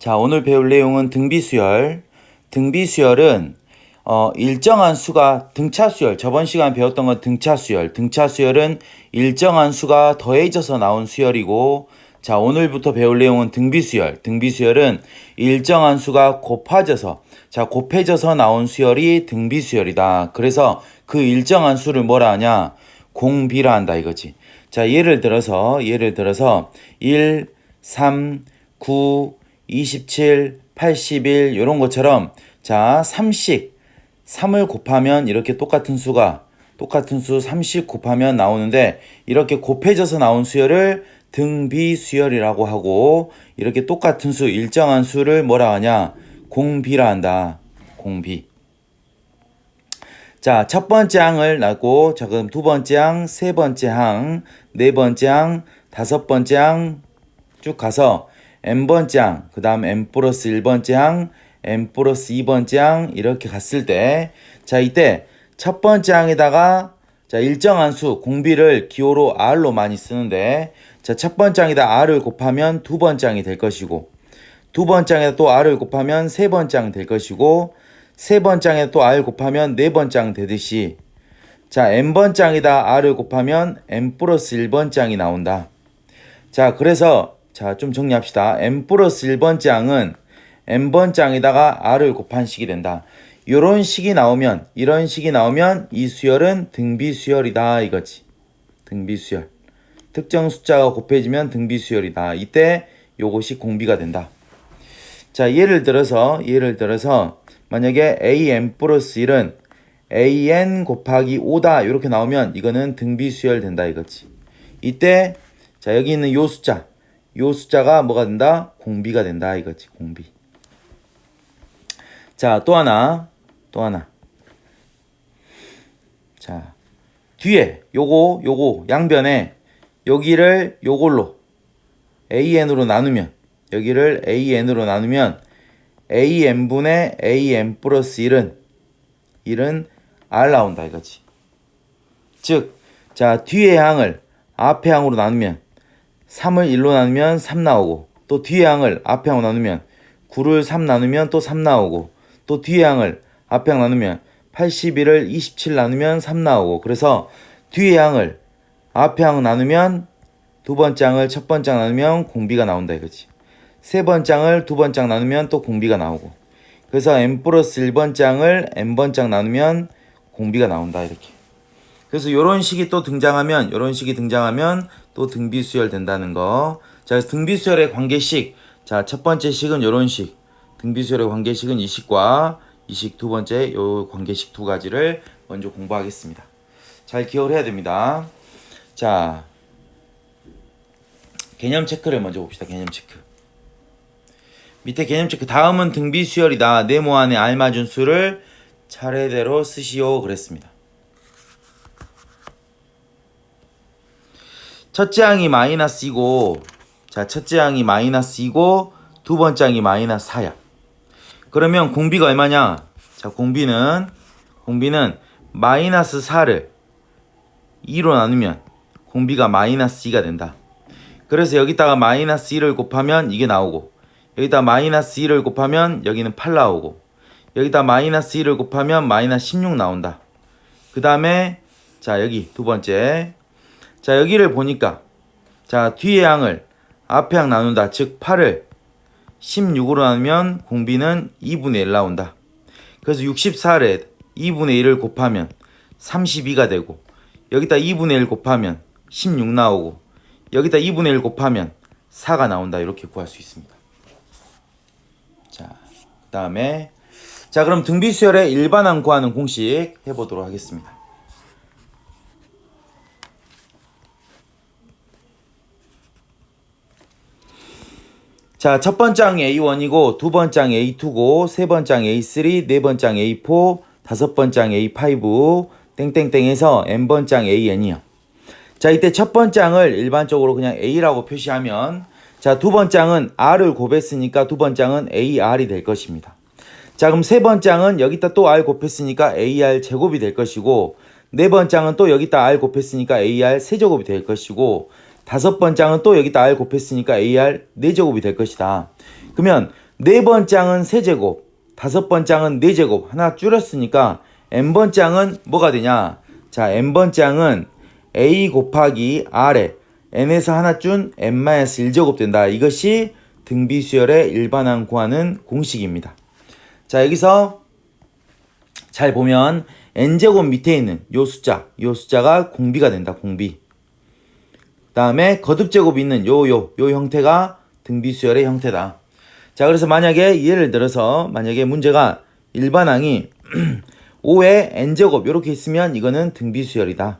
자, 오늘 배울 내용은 등비수열. 등비수열은 일정한 수가 등차수열, 저번 시간 배웠던 건 등차수열. 등차수열은 일정한 수가 더해져서 나온 수열이고, 자, 오늘부터 배울 내용은 등비수열. 등비수열은 일정한 수가 곱해져서 나온 수열이 등비수열이다. 그래서 그 일정한 수를 뭐라 하냐? 공비라 한다 이거지. 자, 예를 들어서 1, 3, 9, 27, 81 이런 것처럼 자 3을 곱하면 이렇게 똑같은 수 3씩 곱하면 나오는데 이렇게 곱해져서 나온 수열을 등비수열이라고 하고 이렇게 똑같은 수 일정한 수를 뭐라 하냐 공비라 한다. 공비. 자, 첫 번째 항을 나고 자 그럼 두 번째 항, 세 번째 항, 네 번째 항, 다섯 번째 항 쭉 가서 n번째 항, 그 다음 n 플러스 1번째 항, n 플러스 2번째 항 이렇게 갔을 때 자 이때 첫 번째 항에다가 자 일정한 수 공비를 기호로 r로 많이 쓰는데 자 첫 번째 항에다 r을 곱하면 두 번째 항이 될 것이고 두 번째 항에다 또 r을 곱하면 세 번째 항이 될 것이고 세 번째 항에다 또 r 곱하면 네 번째 항 되듯이 자 n번째 항에다 r을 곱하면 n 플러스 1번째 항이 나온다. 자 그래서 자, 좀 정리합시다. n 플러스 1번째 항은 n번째 항에다가 r을 곱한 식이 된다. 이런 식이 나오면 이 수열은 등비수열이다 이거지. 등비수열. 특정 숫자가 곱해지면 등비수열이다. 이때 요것이 공비가 된다. 자, 예를 들어서 만약에 an 플러스 1은 an 곱하기 5다 이렇게 나오면 이거는 등비수열 된다 이거지. 이때 자, 여기 있는 요 숫자가 뭐가 된다? 공비가 된다 이거지. 공비. 자, 또 하나. 자, 뒤에 요거 양변에 여기를 요걸로 an으로 나누면 여기를 an으로 나누면 an분의 an 플러스 1은 r 나온다 이거지. 즉, 자, 뒤의 항을 앞의 항으로 나누면 3을 1로 나누면 3 나오고 또 뒤의 항을 앞의 항으로 나누면 9를 3 나누면 또 3 나오고 또 뒤의 항을 앞의 항 나누면 81을 27 나누면 3 나오고 그래서 뒤의 항을 앞의 항 나누면 두 번째 항을 첫 번째 항 나누면 공비가 나온다 이거지. 세 번째 항을 두 번째 항 나누면 또 공비가 나오고 그래서 n 플러스 1번째 항을 n번째 항 나누면 공비가 나온다 이렇게. 그래서 요런 식이 또 등장하면 또 등비수열 된다는 거. 자, 등비수열의 관계식. 자, 첫 번째 식은 요런 식. 등비수열의 관계식은 이 식과 이 식 두 번째 요 관계식 두 가지를 먼저 공부하겠습니다. 잘 기억을 해야 됩니다. 자, 개념 체크를 먼저 봅시다. 개념 체크. 밑에 개념 체크. 다음은 등비수열이다. 네모 안에 알맞은 수를 차례대로 쓰시오 그랬습니다. 첫째 항이 마이너스이고 자 첫째 항이 마이너스이고 두 번째 항이 마이너스 4야. 그러면 공비가 얼마냐? 자 공비는 마이너스 4를 2로 나누면 공비가 마이너스 2가 된다. 그래서 여기다가 마이너스 1을 곱하면 이게 나오고 여기다 마이너스 1을 곱하면 여기는 8 나오고 여기다 마이너스 1을 곱하면 마이너스 16 나온다. 그 다음에 자 여기 두 번째 자 여기를 보니까 자 뒤의 항을 앞의 항 나눈다. 즉 8을 16으로 나누면 공비는 2분의 1 나온다. 그래서 64를 2분의 1을 곱하면 32가 되고 여기다 2분의 1 곱하면 16 나오고 여기다 2분의 1 곱하면 4가 나온다. 이렇게 구할 수 있습니다. 자, 그 다음에 자 그럼 등비수열의 일반항 구하는 공식 해보도록 하겠습니다. 자, 첫 번째 항이 A1이고 두 번째 항이 A2고 세 번째 항이 A3, 네 번째 항이 A4, 다섯 번째 항이 A5 땡땡땡해서 n번째 항 AN이요. 자, 이때 첫 번째 항을 일반적으로 그냥 A라고 표시하면 자, 두 번째 항은 R을 곱했으니까 두 번째 항은 AR이 될 것입니다. 자, 그럼 세 번째 항은 여기다 또 R 곱했으니까 AR 제곱이 될 것이고 네 번째 항은 또 여기다 R 곱했으니까 AR 세제곱이 될 것이고 다섯 번째 항은 또 여기다 R 곱했으니까 AR 4제곱이 될 것이다. 그러면 네 번장은 세제곱, 다섯 번장은 네제곱 하나 줄였으니까 n번장은 뭐가 되냐? 자, n번장은 a 곱하기 r에 n에서 하나 준 n-1제곱 된다. 이것이 등비수열의 일반항 구하는 공식입니다. 자, 여기서 잘 보면 n제곱 밑에 있는 요 숫자가 공비가 된다. 공비. 그 다음에 거듭제곱 있는 요 형태가 등비수열의 형태다. 자, 그래서 만약에 예를 들어서 만약에 문제가 일반항이 5에 n제곱 이렇게 있으면 이거는 등비수열이다.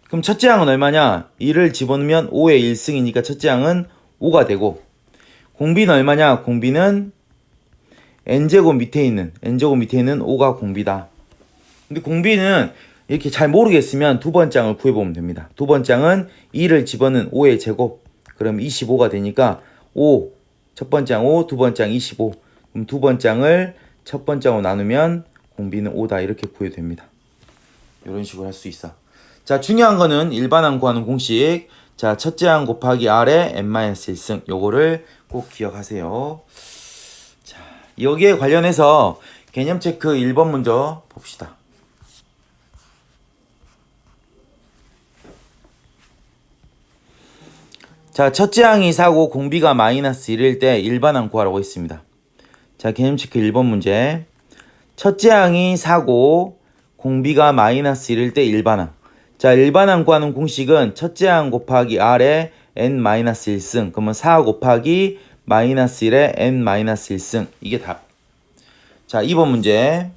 그럼 첫째 항은 얼마냐? 2를 집어넣으면 5의 1승이니까 첫째 항은 5가 되고, 공비는 얼마냐? 공비는 n제곱 밑에 있는 5가 공비다. 근데 공비는 이렇게 잘 모르겠으면 두 번째 항을 구해보면 됩니다. 두 번째 항은 2를 집어넣은 5의 제곱, 그럼 25가 되니까 5, 첫 번째 항 5, 두 번째 항 25. 그럼 두 번째 항을 첫 번째 항으로 나누면 공비는 5다. 이렇게 구해도 됩니다. 이런 식으로 할 수 있어. 자, 중요한 거는 일반항 구하는 공식. 자, 첫째 항 곱하기 r의 n-1승. 요거를 꼭 기억하세요. 자, 여기에 관련해서 개념 체크 1번 먼저 봅시다. 자, 첫째 항이 4고 공비가 -1일 때 일반항 구하라고 했습니다. 자, 개념 체크 1번 문제. 첫째 항이 4고 공비가 -1일 때 일반항. 자, 일반항 구하는 공식은 첫째 항 곱하기 r의 n-1승. 그러면 4 곱하기 -1의 n-1승. 이게 답. 자, 2번 문제.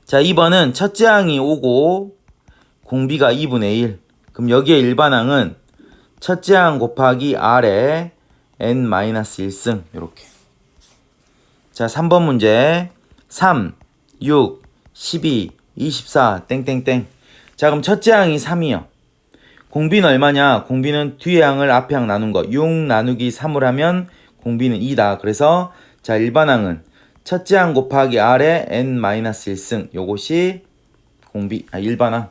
자, 2번은 첫째 항이 5고 공비가 2분의 1. 그럼 여기에 일반항은 첫째 항 곱하기 r의 n-1승. 이렇게. 자, 3번 문제. 3, 6, 12, 24, 땡땡땡. 자, 그럼 첫째 항이 3이요. 공비는 얼마냐? 공비는 뒤에 항을 앞에 항 나눈 거. 6 나누기 3을 하면 공비는 2다. 그래서 자, 일반항은 첫째 항 곱하기 r의 n-1승. 요것이 일반항.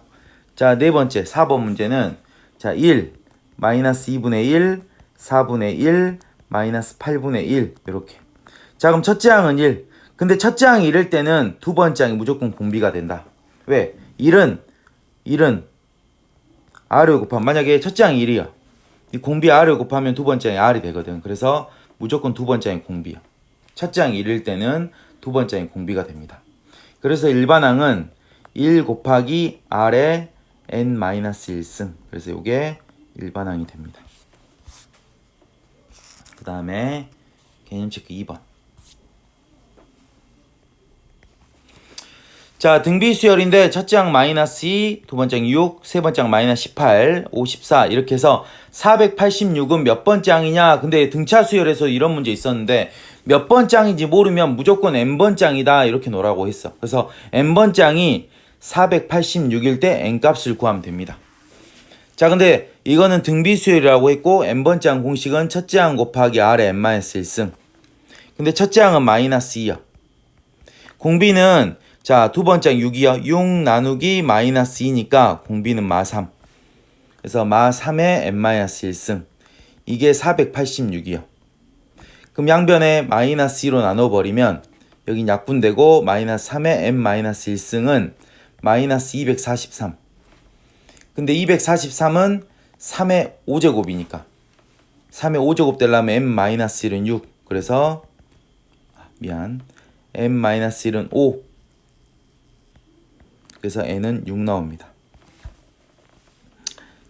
자, 네 번째 4번 문제는 자, 1, 마이너스 2분의 1, 4분의 1, 마이너스 8분의 1 이렇게. 자, 그럼 첫째 항은 1. 근데 첫째 항이 이럴 때는 두 번째 항이 무조건 공비가 된다. 왜? 1은 r을 곱하면 만약에 첫째 항이 1이야. 이 공비 r을 곱하면 두 번째 항이 r이 되거든. 그래서 무조건 두 번째 항이 공비야. 첫째 항이 1일 때는 두 번째 항이 공비가 됩니다. 그래서 일반항은 1 곱하기 r의 n-1승. 그래서 이게 일반항이 됩니다. 그 다음에 개념 체크 2번. 자, 등비수열인데 첫째 항 -2, 두 번째 항 6, 세 번째 항 -18, 54 이렇게 해서 486은 몇 번째 항이냐? 근데 등차수열에서 이런 문제 있었는데 몇 번째 항인지 모르면 무조건 n번째 항이다 이렇게 놓으라고 했어. 그래서 n번째 항이 486일 때 n값을 구하면 됩니다. 자, 근데 이거는 등비수열이라고 했고 n번째 항 공식은 첫째 항 곱하기 r의 n-1승. 근데 첫째 항은 -2야. 공비는 자, 두 번째 항 6이요. 6 나누기 -2니까 공비는 -3. 그래서 -3의 n-1승. 이게 486이요. 그럼 양변에 -2로 나눠버리면 여긴 약분되고 -3의 n-1승은 -243. 근데 243은 3의 5제곱이니까 3의 5제곱 되려면 n-1은 6. 그래서 n-1은 5. 그래서 n은 6 나옵니다.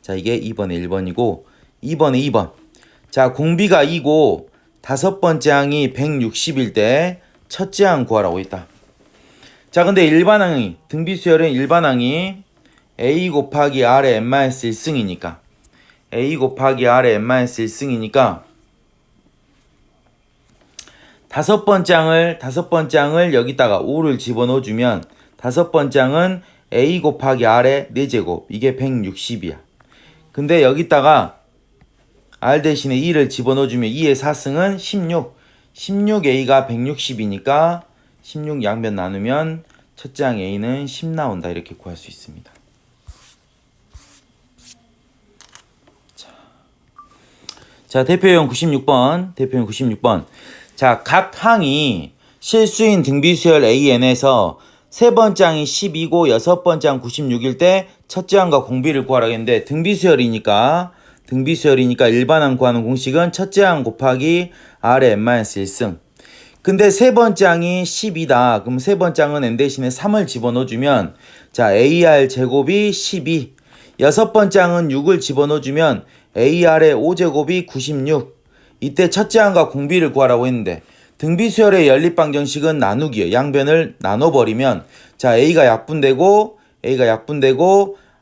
자, 이게 2번의 1번이고 2번의 2번. 자, 공비가 2고 다섯 번째 항이 160일 때 첫째 항 구하라고 했다. 자, 근데 일반항이 등비수열은 일반항이 a 곱하기 r의 n-1승이니까 a 곱하기 r의 n-1승이니까 다섯 번째 항을 여기다가 5를 집어넣어주면 다섯 번째 항은 a 곱하기 r의 4제곱. 이게 160이야. 근데 여기다가 r 대신에 2를 집어넣어주면 2의 4승은 16. 16a가 160이니까 16 양변 나누면 첫째 항 a는 10 나온다. 이렇게 구할 수 있습니다. 자, 대표형 96번. 대표형 96번. 자, 각 항이 실수인 등비수열 AN에서 세 번째 항이 12고 여섯 번째 항 96일 때 첫째 항과 공비를 구하라고 했는데 등비수열이니까 일반항 구하는 공식은 첫째 항 곱하기 R의 n-1승. 근데 세 번째 항이 10이다. 그럼 세 번째 항은 n 대신에 3을 집어넣어주면 자 AR 제곱이 12. 여섯 번째 항은 6을 집어넣어주면 AR의 5제곱이 96. 이때 첫째 항과 공비를 구하라고 했는데 등비수열의 연립방정식은 나누기예요. 양변을 나눠버리면 자 A가 약분되고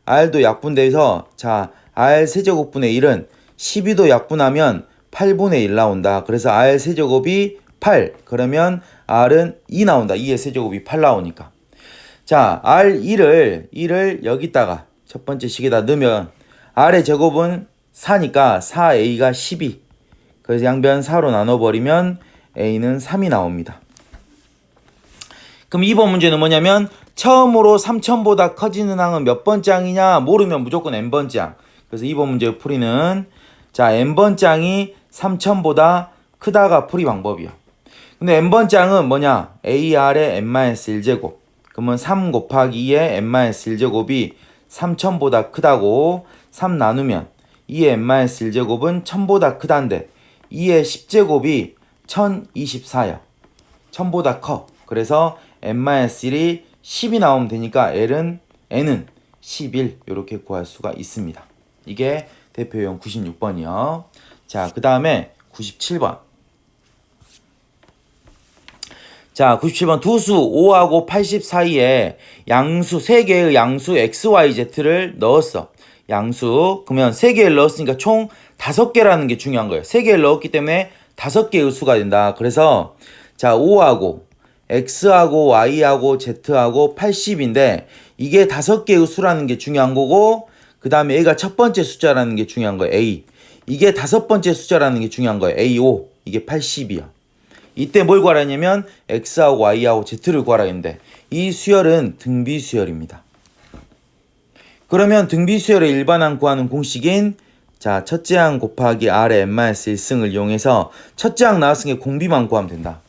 R도 약분돼서 자 R 세제곱분의 1은 12도 약분하면 8분의 1 나온다. 그래서 R 세제곱이 8. 그러면 R은 2 나온다. 2의 세제곱이 8 나오니까. 자, R1을 여기다가 첫 번째 식에다 넣으면 R의 제곱은 4니까 4A가 12. 그래서 양변 4로 나눠버리면 A는 3이 나옵니다. 그럼 2번 문제는 뭐냐면 처음으로 3000보다 커지는 항은 몇 번째 항이냐 모르면 무조건 n번째 항. 그래서 2번 문제 풀이는 자 n번째 항이 3000보다 크다가 풀이 방법이요. 근데 n번째 항은 뭐냐? AR의 n-1제곱. 그러면 3 곱하기 2의 n-1제곱이 3000보다 크다고 3 나누면 2의 n-1제곱은 1000보다 크다인데 2의 10제곱이 1024요. 1000보다 커. 그래서 n-1이 10이 나오면 되니까 n은 11 이렇게 구할 수가 있습니다. 이게 대표용 96번이요. 자, 그 다음에 97번. 자, 97번 두수 5하고 80 사이에 양수 3개의 양수 XYZ를 넣었어. 양수. 그러면 3개를 넣었으니까 총 5개라는 게 중요한 거예요. 3개를 넣었기 때문에 5개의 수가 된다. 그래서 자, 5하고 X하고 Y하고 Z하고 80인데 이게 5개의 수라는 게 중요한 거고 그 다음에 A가 첫 번째 숫자라는 게 중요한 거예요. A. 이게 5번째 숫자라는 게 중요한 거예요. A5. 이게 80이야. 이때 뭘 구하라냐면 X하고 Y하고 Z를 구하라 했는데 이 수열은 등비수열입니다. 그러면 등비수열의 일반항 구하는 공식인 자 첫째 항 곱하기 R의 n-1승을 이용해서 첫째 항 나왔으니까 공비만 구하면 된다.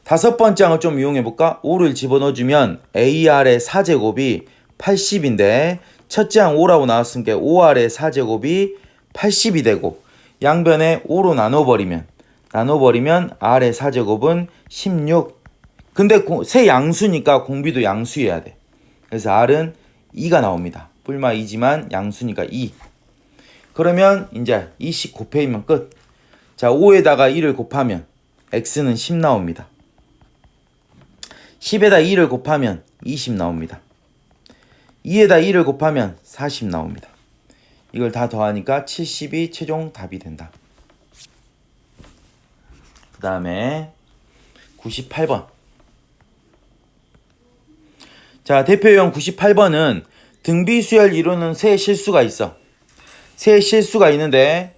다섯 번째 항을 좀 이용해볼까? 5를 집어넣어주면 AR의 4제곱이 80인데 첫째 항 5라고 나왔으니까 5R의 4제곱이 80이 되고 양변에 5로 나눠버리면 R의 4제곱은 16. 근데 세 양수니까 공비도 양수여야 돼. 그래서 R은 2가 나옵니다. 뿔마 2지만 양수니까 2. 그러면 이제 2씩 곱해이면 끝. 자 5에다가 1을 곱하면 X는 10 나옵니다. 10에다 2를 곱하면 20 나옵니다. 2에다 2를 곱하면 40 나옵니다. 이걸 다 더하니까 70이 최종 답이 된다. 그 다음에 98번. 자, 대표형 98번은 등비수열 이루는 세 실수가 있어. 세 실수가 있는데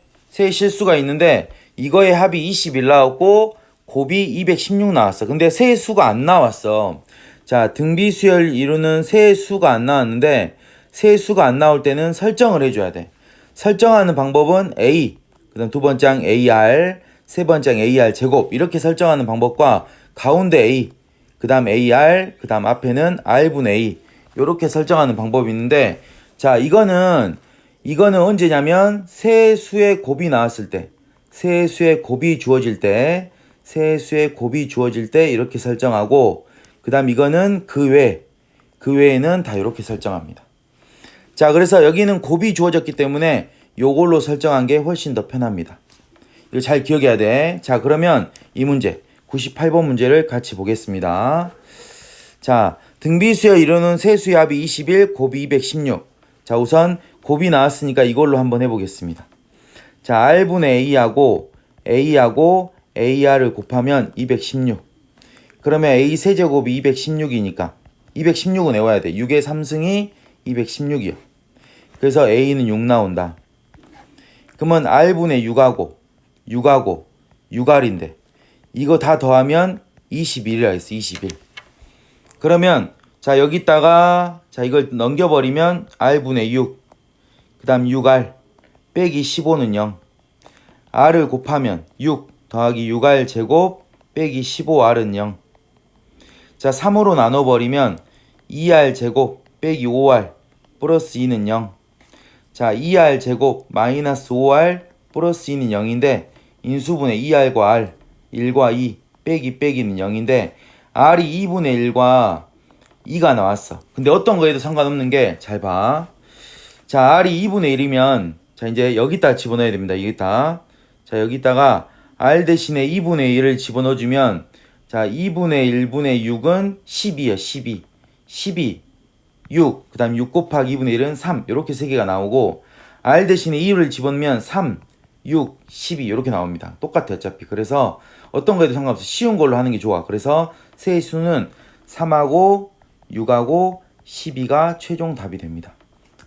이거의 합이 21 나왔고 곱이 216 나왔어. 근데 세 수가 안 나왔어. 자, 등비수열 이루는 세 수가 안 나왔는데 세 수가 안 나올 때는 설정을 해줘야 돼. 설정하는 방법은 A, 그 다음 두 번째 항 AR, 세 번째 항 AR 제곱 이렇게 설정하는 방법과 가운데 A, 그 다음 AR, 그 다음 앞에는 R분의 A 이렇게 설정하는 방법이 있는데 자 이거는 언제냐면 세 수의 곱이 나왔을 때 세 수의 곱이 주어질 때 이렇게 설정하고 그 다음 이거는 그 외에는 다 이렇게 설정합니다. 자 그래서 여기는 곱이 주어졌기 때문에 요걸로 설정한 게 훨씬 더 편합니다. 이거 잘 기억해야 돼. 자 그러면 이 문제 98번 문제를 같이 보겠습니다. 자 등비수열 이루는 세 수의 합이 21 곱이 216. 자 우선 곱이 나왔으니까 이걸로 한번 해보겠습니다. 자 R분의 A하고 AR을 곱하면 216. 그러면 A 세제곱이 216이니까 216은 외워야 돼. 6의 3승이 216이요. 그래서 A는 6 나온다. 그러면 R분의 6하고 6R인데 이거 다 더하면 21이라 했어. 21. 그러면 자 여기다가 자 이걸 넘겨버리면 R분의 6 그 다음 6R 빼기 15는 0. r을 곱하면 6 더하기 6r 제곱 빼기 15r은 0. 자, 3으로 나눠버리면 2r 제곱 빼기 5r 플러스 2는 0. 자, 2r 제곱 마이너스 5r 플러스 2는 0인데 인수분해 2r과 r 1과 2 빼기 빼기는 0인데 r이 2분의 1과 2가 나왔어. 근데 어떤 거에도 상관없는 게 잘 봐. 자, r이 2분의 1이면 자, 이제 여기다 집어넣어야 됩니다. 여기다. 자, 여기다가 r 대신에 2분의 1을 집어넣어주면 자, 2분의 1분의 6은 12야, 12. 12, 6, 그 다음 6 곱하기 2분의 1은 3. 이렇게 세 개가 나오고 r 대신에 2를 집어넣으면 3, 6, 12 이렇게 나옵니다. 똑같아 어차피. 그래서 어떤 거에도 상관없어. 쉬운 걸로 하는 게 좋아. 그래서 세의 수는 3하고 6하고 12가 최종 답이 됩니다.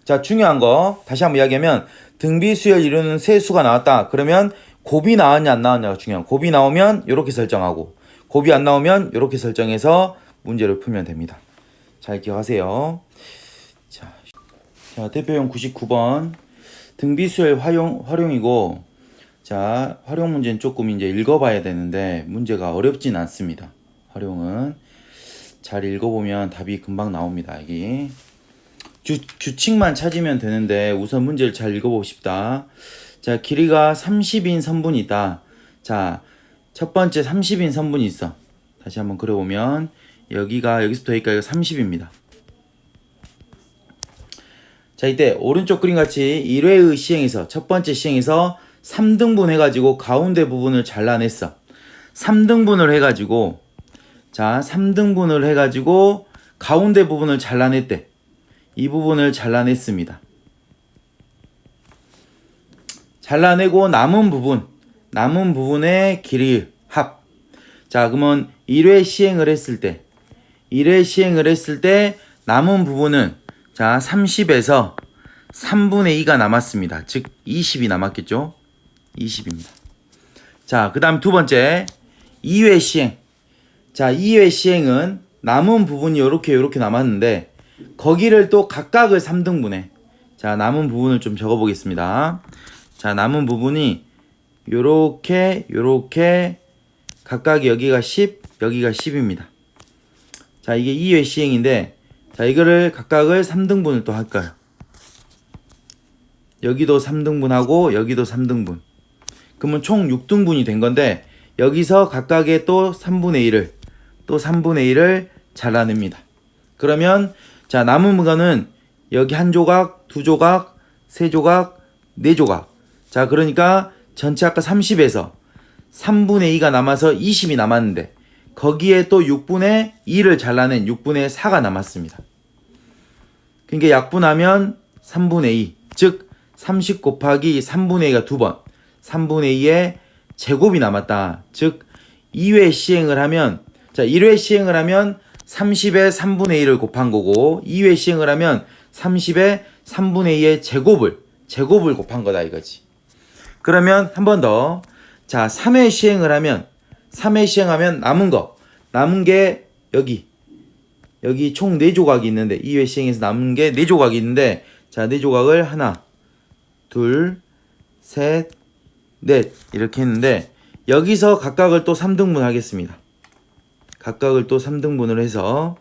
자, 중요한 거 다시 한번 이야기하면 등비수열 이루는 세수가 나왔다. 그러면 곱이 나왔냐 안 나왔냐가 중요한. 곱이 나오면 이렇게 설정하고 곱이 안 나오면 이렇게 설정해서 문제를 풀면 됩니다. 잘 기억하세요. 자, 대표용 99번 등비수열 활용이고 자, 활용 문제는 조금 이제 읽어봐야 되는데 문제가 어렵진 않습니다. 활용은 잘 읽어보면 답이 금방 나옵니다. 여기 규칙만 찾으면 되는데 우선 문제를 잘 읽어보고 싶다. 자, 길이가 30인 선분이 있다. 자, 첫 번째 30인 선분이 있어. 다시 한번 그려보면 여기서부터 여기까지가 30입니다. 자, 이때 오른쪽 그림 같이 1회의 시행에서 첫 번째 시행에서 3등분 해가지고 가운데 부분을 잘라냈어. 3등분을 해가지고 자, 3등분을 해가지고 가운데 부분을 잘라냈대. 이 부분을 잘라냈습니다. 잘라내고 남은 부분의 길이 합. 자, 그러면 1회 시행을 했을 때 남은 부분은 자, 30에서 3분의 2가 남았습니다. 즉 20이 남았겠죠? 20입니다. 자, 그 다음 두 번째 2회 시행. 자, 2회 시행은 남은 부분이 요렇게 남았는데 거기를 또 각각을 3등분해. 자, 남은 부분을 좀 적어 보겠습니다. 자, 남은 부분이 요렇게 각각 여기가 10, 여기가 10입니다. 자, 이게 2회 시행인데 자, 이거를 각각을 3등분을 또 할까요? 여기도 3등분하고 여기도 3등분. 그러면 총 6등분이 된 건데 여기서 각각의 또 3분의 1을 잘라냅니다. 그러면 자, 남은 거는 여기 한 조각, 두 조각, 세 조각, 네 조각. 자, 그러니까 전체 아까 30에서 3분의 2가 남아서 20이 남았는데 거기에 또 6분의 2를 잘라낸 6분의 4가 남았습니다. 그러니까 약분하면 3분의 2. 즉 30 곱하기 3분의 2가 두 번. 3분의 2의 제곱이 남았다. 즉 2회 시행을 하면 자, 1회 시행을 하면 30에 3분의 1을 곱한 거고 2회 시행을 하면 30에 3분의 2의 제곱을 곱한 거다 이거지. 그러면 한 번 더. 자, 3회 시행하면 남은 게 여기 총 4조각이 있는데 2회 시행에서 남은 게 4조각이 있는데 자, 4조각을 하나, 둘, 셋, 넷 이렇게 했는데 여기서 각각을 또 3등분 하겠습니다. 각각을 또 3등분을 해서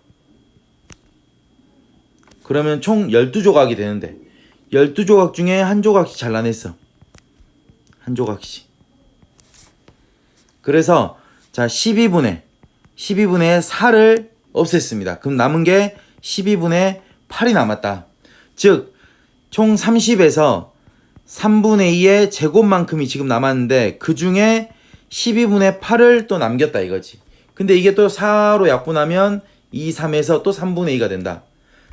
그러면 총 12조각이 되는데 12조각 중에 한 조각씩 잘라냈어. 한 조각씩. 그래서 자, 12분의 4를 없앴습니다. 그럼 남은 게 12분의 8이 남았다. 즉 총 30에서 3분의 2의 제곱만큼이 지금 남았는데 그 중에 12분의 8을 또 남겼다 이거지. 근데 이게 또 4로 약분하면 2, 3에서 또 3분의 2가 된다.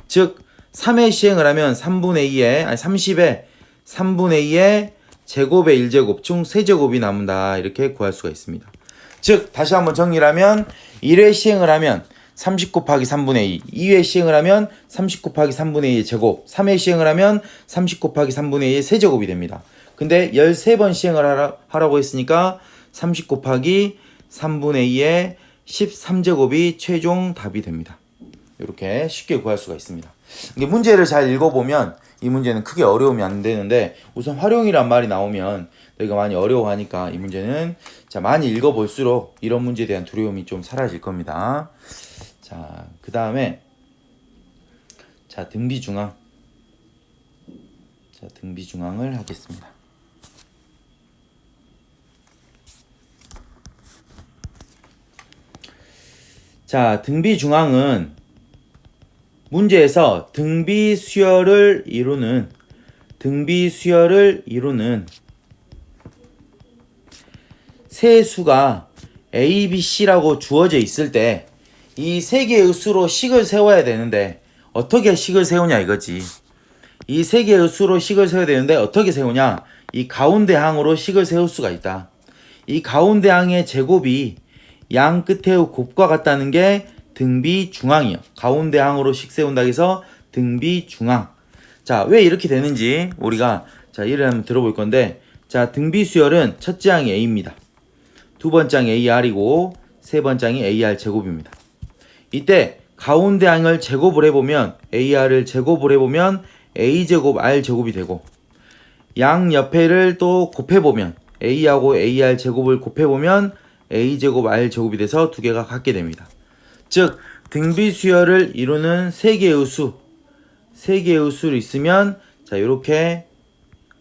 즉 3회 시행을 하면 30에 3분의 2의 제곱의 1제곱 총 3제곱이 남는다. 이렇게 구할 수가 있습니다. 즉 다시 한번 정리를 하면 1회 시행을 하면 30 곱하기 3분의 2, 2회 시행을 하면 30 곱하기 3분의 2의 제곱, 3회 시행을 하면 30 곱하기 3분의 2의 세제곱이 됩니다. 근데 13번 시행을 하라고 했으니까 30 곱하기 3분의 2의 13제곱이 최종 답이 됩니다. 이렇게 쉽게 구할 수가 있습니다. 이게 문제를 잘 읽어보면 이 문제는 크게 어려움이 안 되는데 우선 활용이란 말이 나오면 여기가 많이 어려워하니까 이 문제는 자 많이 읽어볼수록 이런 문제에 대한 두려움이 좀 사라질 겁니다. 자, 그 다음에 자 등비중앙. 자 등비중앙을 하겠습니다. 자 등비중앙은 문제에서 등비수열을 이루는 세 수가 A, B, C라고 주어져 있을 때 이 세 개의 수로 식을 세워야 되는데 어떻게 식을 세우냐 이거지. 이 세 개의 수로 식을 세워야 되는데 어떻게 세우냐. 이 가운데 항으로 식을 세울 수가 있다. 이 가운데 항의 제곱이 양 끝의 곱과 같다는 게 등비중앙이요. 가운데 항으로 식 세운다 해서 등비중앙. 자, 왜 이렇게 되는지 우리가 자 예를 한번 들어볼 건데 자 등비수열은 첫째 항이 A입니다. 두 번째 항이 AR이고 세 번째 항이 AR 제곱입니다. 이때 가운데 항을 제곱을 해보면 AR을 제곱을 해보면 A제곱 R제곱이 되고 양 옆에를 또 곱해보면 A하고 AR 제곱을 곱해보면 A제곱 R제곱이 돼서 두 개가 같게 됩니다. 즉 등비수열을 이루는 세 개의 수를 있으면 자 이렇게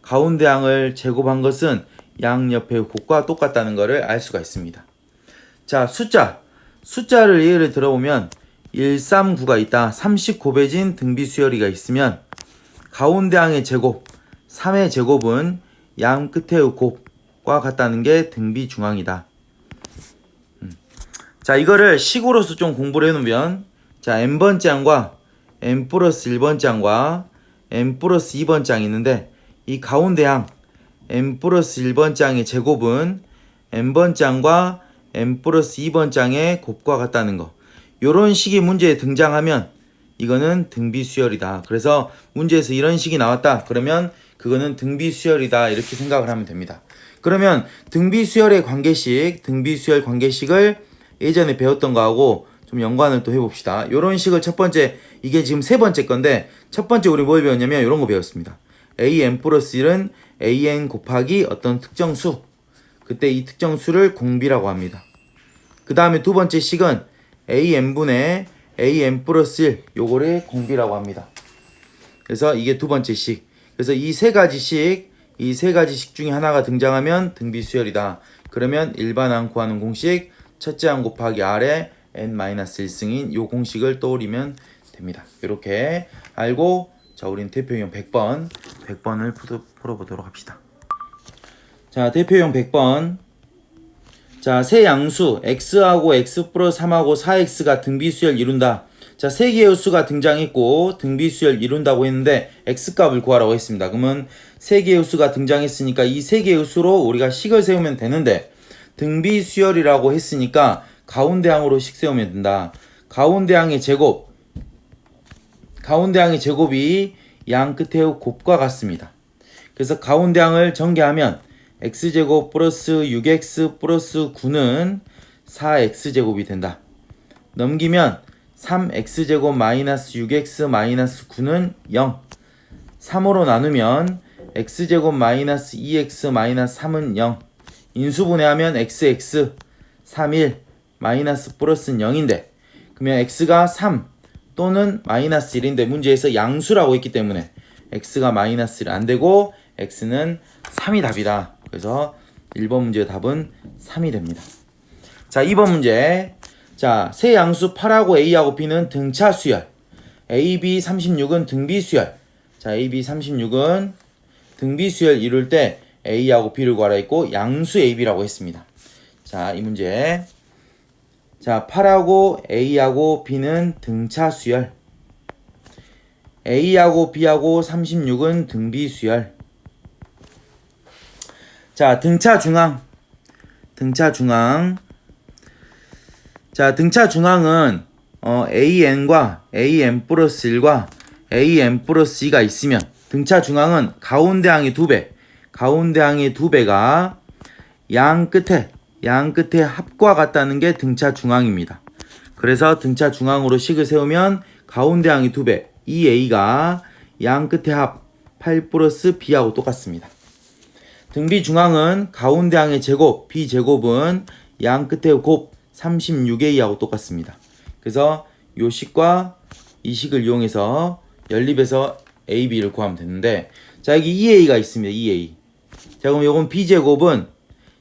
가운데 항을 제곱한 것은 양 옆의 곱과 똑같다는 것을 알 수가 있습니다. 자 숫자를 예를 들어보면 139가 있다. 39배진 등비수열이가 있으면 가운데 항의 제곱 3의 제곱은 양 끝의 곱과 같다는 게 등비중앙이다. 자 이거를 식으로서 좀 공부를 해놓으면 자 n번째 항과 n 플러스 1번째 항과 n 플러스 2번째 항이 있는데 이 가운데 항 n 플러스 1번째 항의 제곱은 n번째 항과 n 플러스 2번째 항의 곱과 같다는 거. 요런 식이 문제에 등장하면 이거는 등비수열이다. 그래서 문제에서 이런 식이 나왔다. 그러면 그거는 등비수열이다. 이렇게 생각을 하면 됩니다. 그러면 등비수열 관계식을 예전에 배웠던 거하고 좀 연관을 또 해봅시다. 요런 식을 첫 번째, 이게 지금 세 번째 건데 첫 번째 우리 뭘 배웠냐면 요런 거 배웠습니다. an 플러스 1은 an 곱하기 어떤 특정수, 그때 이 특정수를 공비라고 합니다. 그 다음에 두 번째 식은 an분의 an 플러스 1 요거를 공비라고 합니다. 그래서 이게 두 번째 식. 그래서 이 세 가지 식 중에 하나가 등장하면 등비수열이다. 그러면 일반항 구하는 공식 첫째 항 곱하기 r의 n-1승인 요 공식을 떠올리면 됩니다. 이렇게 알고 자 우린 대표용 100번을 풀어보도록 합시다. 자 대표용 100번. 자 세 양수 x하고 x 플러스 3하고 4x가 등비수열 이룬다. 자 세 개의 수가 등장했고 등비수열 이룬다고 했는데 x값을 구하라고 했습니다. 그러면 세 개의 수가 등장했으니까 이 세 개의 수로 우리가 식을 세우면 되는데 등비수열이라고 했으니까 가운데 항으로 식 세우면 된다. 가운데 항의 제곱이 양 끝의 곱과 같습니다. 그래서 가운데 항을 전개하면 x제곱 플러스 6x 플러스 9는 4x제곱이 된다. 넘기면 3x제곱 마이너스 6x 마이너스 9는 0. 3으로 나누면 x제곱 마이너스 2x 마이너스 3은 0. 인수분해하면 xx 31 마이너스 플러스는 0인데 그러면 x가 3 또는 마이너스 1인데 문제에서 양수라고 했기 때문에 x가 마이너스 1 안되고 x는 3이 답이다. 그래서 1번 문제의 답은 3이 됩니다. 자 2번 문제. 자 세 양수 8하고 a하고 b는 등차 수열. ab 36은 등비수열. 자 ab 36은 등비수열 이룰 때 a하고 b를 구하라 했고 양수 ab라고 했습니다. 자 이 문제. 자 8하고 a하고 b는 등차 수열. a하고 b하고 36은 등비수열. 자 등차 중앙. 자 등차 중앙은 an과 an 플러스 1과 an 플러스 2가 있으면 등차 중앙은 가운데 항의 2배, 가 양 끝에 합과 같다는 게 등차 중앙입니다. 그래서 등차 중앙으로 식을 세우면 가운데 항의 2배, 이 a가 양 끝의 합 8 플러스 b하고 똑같습니다. 등비 중앙은 가운데 항의 제곱, b제곱은 양 끝의 곱 36a하고 똑같습니다. 그래서 요 식과 이 식을 이용해서 연립해서 ab를 구하면 되는데, 자 여기 2a가 있습니다. 2a. 자 그럼 요건 b제곱은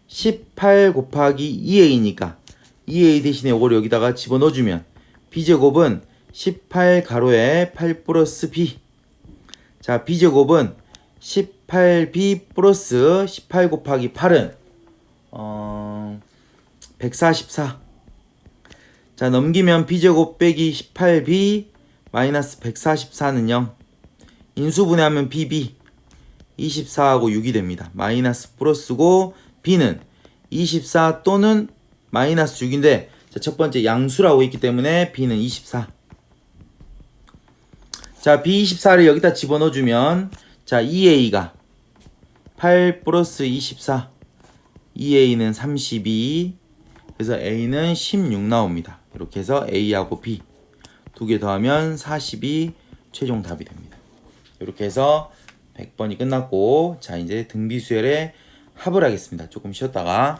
18 곱하기 2a니까 2a 대신에 요거를 여기다가 집어넣어주면 b제곱은 18 가로에 8 플러스 b. 자 b제곱은 18b 플러스 18 곱하기 8은 144. 자 넘기면 b제곱 빼기 18b 마이너스 144는 0. 인수분해하면 bb 24하고 6이 됩니다. 마이너스 플러스고 b는 24 또는 마이너스 6인데, 자, 첫 번째 양수라고 있기 때문에 b는 24. 자 b24를 여기다 집어넣어주면 자 2a가 8 플러스 24, 2a는 32, 그래서 a는 16 나옵니다. 이렇게 해서 a하고 b 두 개 더하면 42 최종 답이 됩니다. 이렇게 해서 100번이 끝났고, 자 이제 등비수열의 합을 하겠습니다. 조금 쉬었다가